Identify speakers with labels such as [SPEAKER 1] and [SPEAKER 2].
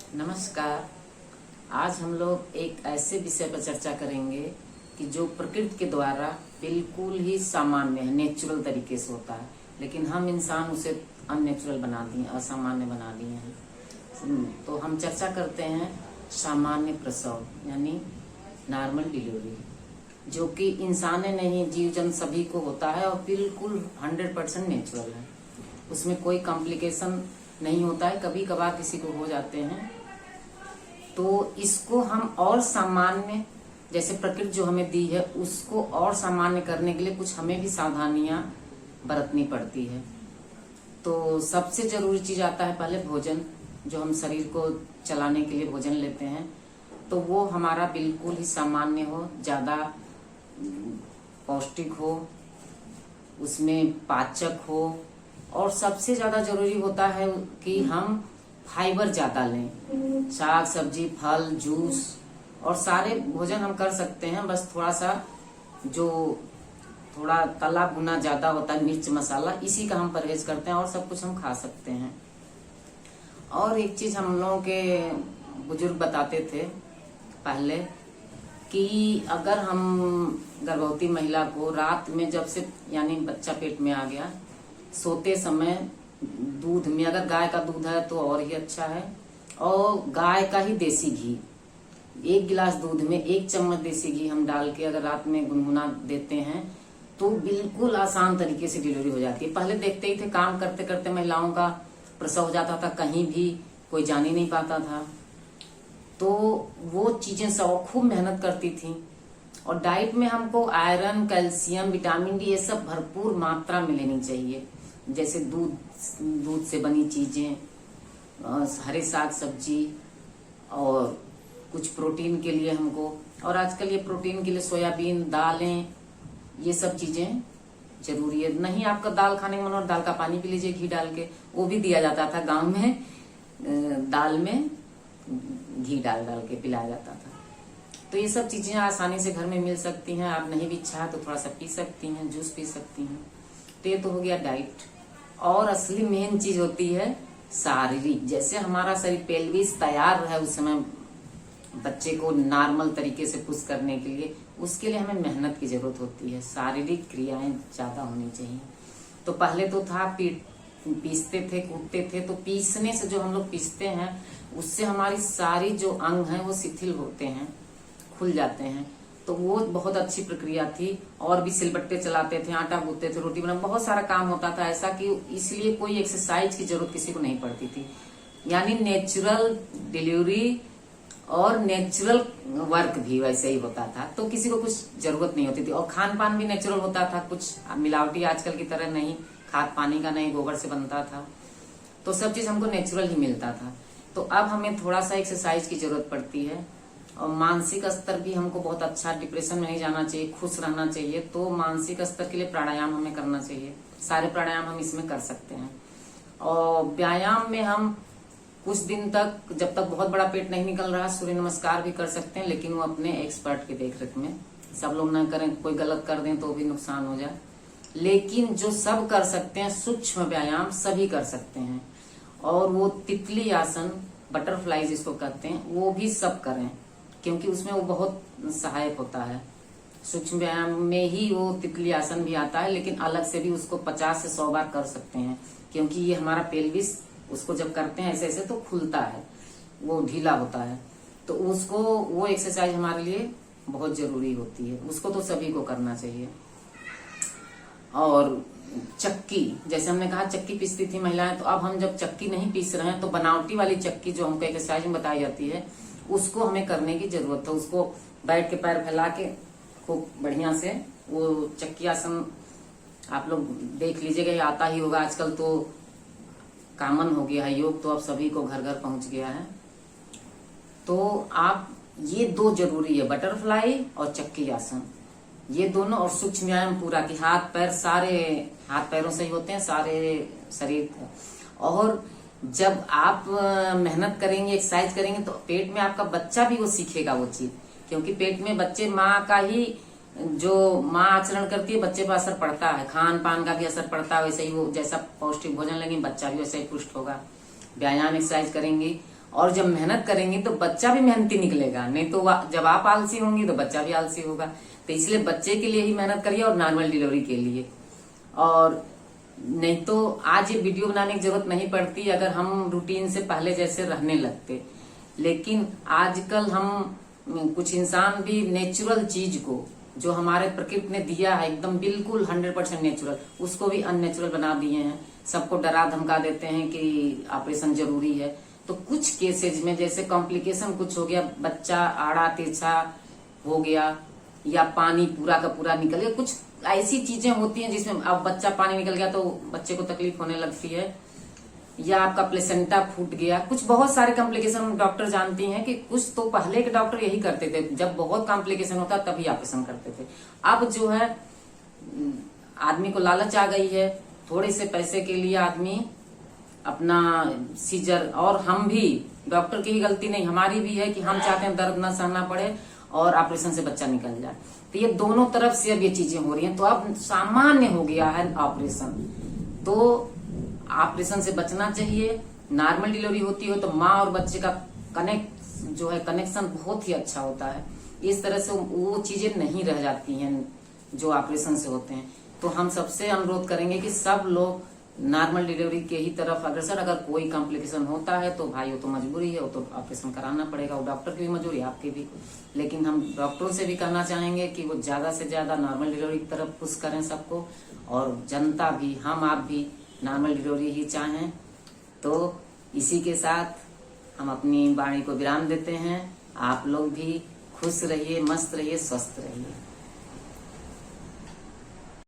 [SPEAKER 1] नमस्कार। आज हम लोग एक ऐसे विषय पर चर्चा करेंगे कि जो प्रकृति के द्वारा बिल्कुल ही सामान्य है, नेचुरल तरीके से होता है, लेकिन हम इंसान उसे अननेचुरल बना दिए, असामान्य बना दिए हैं। तो हम चर्चा करते हैं सामान्य प्रसव यानी नॉर्मल डिलीवरी, जो कि इंसान नहीं जीव जंतु सभी को होता है और बिल्कुल 100% नेचुरल है। उसमें कोई कॉम्प्लिकेशन नहीं होता है, कभी कभार किसी को हो जाते हैं। तो इसको हम और सामान्य, जैसे प्रकृति जो हमें दी है उसको और सामान्य करने के लिए कुछ हमें भी सावधानियां बरतनी पड़ती है। तो सबसे जरूरी चीज आता है पहले भोजन, जो हम शरीर को चलाने के लिए भोजन लेते हैं, तो वो हमारा बिल्कुल ही सामान्य हो, ज्यादा पौष्टिक हो, उसमें पाचक हो, और सबसे ज्यादा जरूरी होता है कि हम फाइबर ज्यादा लें। साग सब्जी, फल, जूस और सारे भोजन हम कर सकते हैं, बस थोड़ा सा जो थोड़ा तला भुना ज्यादा होता है, मिर्च मसाला, इसी का हम परहेज करते हैं और सब कुछ हम खा सकते हैं। और एक चीज हम लोगों के बुजुर्ग बताते थे पहले कि अगर हम गर्भवती महिला को रात में जब से यानी बच्चा पेट में आ गया, सोते समय दूध में, अगर गाय का दूध है तो और ही अच्छा है, और गाय का ही देसी घी, 1 गिलास दूध में 1 चम्मच देसी घी हम डाल के अगर रात में गुनगुना देते हैं तो बिल्कुल आसान तरीके से डिलीवरी हो जाती है। पहले देखते ही थे, काम करते करते महिलाओं का प्रसव हो जाता था, कहीं भी कोई जान ही नहीं पाता था। तो वो चीजें सब खूब मेहनत करती थी। और डाइट में हमको आयरन, कैल्शियम, विटामिन डी, ये सब भरपूर मात्रा में लेनी चाहिए। जैसे दूध से बनी चीजें, हरे साग सब्जी, और कुछ प्रोटीन के लिए हमको, और आजकल ये प्रोटीन के लिए सोयाबीन, दालें, ये सब चीजें जरूरी है। नहीं आपका दाल खाने का मन और दाल का पानी पी लीजिए घी डाल के, वो भी दिया जाता था गांव में, दाल में घी डाल डाल के पिलाया जाता था। तो ये सब चीजें आसानी से घर में मिल सकती हैं। आप नहीं भी इच्छा है तो थोड़ा सा पी सकती हैं, जूस पी सकती हैं। तो ये तो हो गया डाइट। और असली मेन चीज होती है शारीरिक। जैसे हमारा शरीर पेल्विस तैयार है उस समय बच्चे को नॉर्मल तरीके से पुश करने के लिए, उसके लिए हमें मेहनत की जरूरत होती है, शारीरिक क्रियाएं ज्यादा होनी चाहिए। तो पहले तो था पीसते थे, कूटते थे। तो पीसने से, जो हम लोग पीसते हैं, उससे हमारी सारी जो अंग हैं वो शिथिल होते हैं, खुल जाते हैं। तो वो बहुत अच्छी प्रक्रिया थी। और भी सिलबट्टे चलाते थे, आटा गूंथते थे, रोटी बना, बहुत सारा काम होता था ऐसा कि इसलिए कोई एक्सरसाइज की जरूरत किसी को नहीं पड़ती थी। यानी नेचुरल डिलीवरी और नेचुरल वर्क भी वैसे ही होता था, तो किसी को कुछ जरूरत नहीं होती थी। और खान पान भी नेचुरल होता था, कुछ मिलावटी आजकल की तरह नहीं, खाद पानी का नहीं, गोबर से बनता था। तो सब चीज हमको नेचुरल ही मिलता था। तो अब हमें थोड़ा सा एक्सरसाइज की जरूरत पड़ती है। और मानसिक स्तर भी हमको बहुत अच्छा, डिप्रेशन में नहीं जाना चाहिए, खुश रहना चाहिए। तो मानसिक स्तर के लिए प्राणायाम हमें करना चाहिए। सारे प्राणायाम हम इसमें कर सकते हैं। और व्यायाम में हम कुछ दिन तक, जब तक बहुत बड़ा पेट नहीं निकल रहा, सूर्य नमस्कार भी कर सकते हैं, लेकिन वो अपने एक्सपर्ट की देखरेख में। सब लोग ना करें, कोई गलत कर दें तो भी नुकसान हो जाए। लेकिन जो सब कर सकते हैं, सूक्ष्म व्यायाम सभी कर सकते हैं। और वो तितली आसन, बटरफ्लाई जिसको कहते हैं, वो भी सब करें, क्योंकि उसमें वो बहुत सहायक होता है। सूक्ष्म व्यायाम में ही वो तितली आसन भी आता है, लेकिन अलग से भी उसको 50 से 100 बार कर सकते हैं, क्योंकि ये हमारा पेल्विस, उसको जब करते हैं ऐसे ऐसे तो खुलता है, वो ढीला होता है। तो उसको, वो एक्सरसाइज हमारे लिए बहुत जरूरी होती है, उसको तो सभी को करना चाहिए। और चक्की, जैसे हमने कहा चक्की पीसती थी महिलाएं, तो अब हम जब चक्की नहीं पीस रहे हैं तो बनावटी वाली चक्की जो हमको एक्सरसाइज में बताई जाती है, उसको हमें करने की जरूरत है। उसको बैठ के पैर फैला के खूब बढ़िया से वो चक्की आसन आप लोग देख लीजिएगा, आता ही होगा। आजकल तो कॉमन हो गया है योग, तो अब सभी को घर घर पहुंच गया है। तो आप ये 2 जरूरी है, बटरफ्लाई और चक्की आसन, ये दोनों। और सूक्ष्म व्यायाम पूरा, कि हाथ पैर, सारे हाथ पैरों से ही होते हैं सारे शरीर। और जब आप मेहनत करेंगे, एक्सरसाइज करेंगे, तो पेट में आपका बच्चा भी वो सीखेगा वो चीज, क्योंकि पेट में बच्चे, माँ का ही जो माँ आचरण करती है बच्चे पर असर पड़ता है, खान पान का भी असर पड़ता है। वैसे ही वो जैसा पौष्टिक भोजन लेंगे बच्चा भी वैसे ही पुष्ट होगा। व्यायाम एक्सरसाइज करेंगी और जब मेहनत करेंगे तो बच्चा भी मेहनती निकलेगा, नहीं तो जब आप आलसी होंगी तो बच्चा भी आलसी होगा। तो इसलिए बच्चे के लिए ही मेहनत करिए और नॉर्मल डिलीवरी के लिए। और नहीं तो आज ये वीडियो बनाने की जरूरत नहीं पड़ती अगर हम रूटीन से पहले जैसे रहने लगते। लेकिन आजकल हम कुछ इंसान भी नेचुरल चीज को जो हमारे प्रकृति ने दिया है एकदम बिल्कुल 100% नेचुरल, उसको भी अननेचुरल बना दिए हैं। सबको डरा धमका देते हैं कि ऑपरेशन जरूरी है। तो कुछ केसेज में जैसे कॉम्प्लिकेशन कुछ हो गया, बच्चा आड़ा तिरछा हो गया या पानी पूरा का पूरा निकल गया, कुछ ऐसी चीजें होती हैं जिसमें अब बच्चा पानी निकल गया तो बच्चे को तकलीफ होने लगती है, या आपका प्लेसेंटा फूट गया, कुछ बहुत सारे कॉम्प्लिकेशन डॉक्टर जानती हैं कि कुछ तो पहले के डॉक्टर यही करते थे, जब बहुत कॉम्प्लिकेशन होता तभी ऑपरेशन करते थे। अब जो है आदमी को लालच आ गई है, थोड़े से पैसे के लिए आदमी अपना सीजर, और हम भी डॉक्टर की ही गलती नहीं, हमारी भी है कि हम चाहते हैं दर्द न सहना पड़े और ऑपरेशन से बच्चा निकल जाए। तो ये दोनों तरफ से अब ये चीजें हो रही हैं। तो अब सामान्य हो गया है ऑपरेशन, तो ऑपरेशन से बचना चाहिए। नॉर्मल डिलीवरी होती हो तो माँ और बच्चे का कनेक्शन बहुत ही अच्छा होता है। इस तरह से वो चीजें नहीं रह जाती हैं जो ऑपरेशन से होते हैं। तो हम सबसे अनुरोध करेंगे कि सब लोग नॉर्मल डिलीवरी के ही तरफ अग्रसर। अगर कोई कॉम्प्लिकेशन होता है तो भाई वो तो मजबूरी है, वो तो ऑपरेशन कराना पड़ेगा, वो डॉक्टर की भी मजबूरी, आपकी भी। लेकिन हम डॉक्टरों से भी कहना चाहेंगे कि वो ज्यादा से ज्यादा नॉर्मल डिलीवरी की तरफ पुश करें सबको, और जनता भी, हम आप भी नॉर्मल डिलीवरी ही चाहें। तो इसी के साथ हम अपनी वाणी को विराम देते हैं। आप लोग भी खुश रहिए, मस्त रहिए, स्वस्थ रहिए।